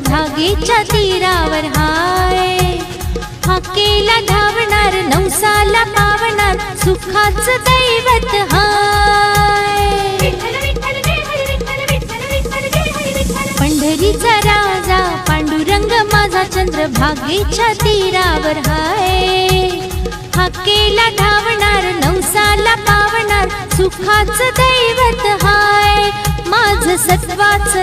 चंद्रभागेच्या तीरावर हाय। हाकेला धावणार नवसाला पावणार सुखाचं दैवत हाय। पंढरीचा राजा पांडुरंग माझा चंद्रभागेच्या तीरावर हाय। हाकेला धावणार नवसाला पावणार सुखाचं दैवत हाय। माझं सत्वाचं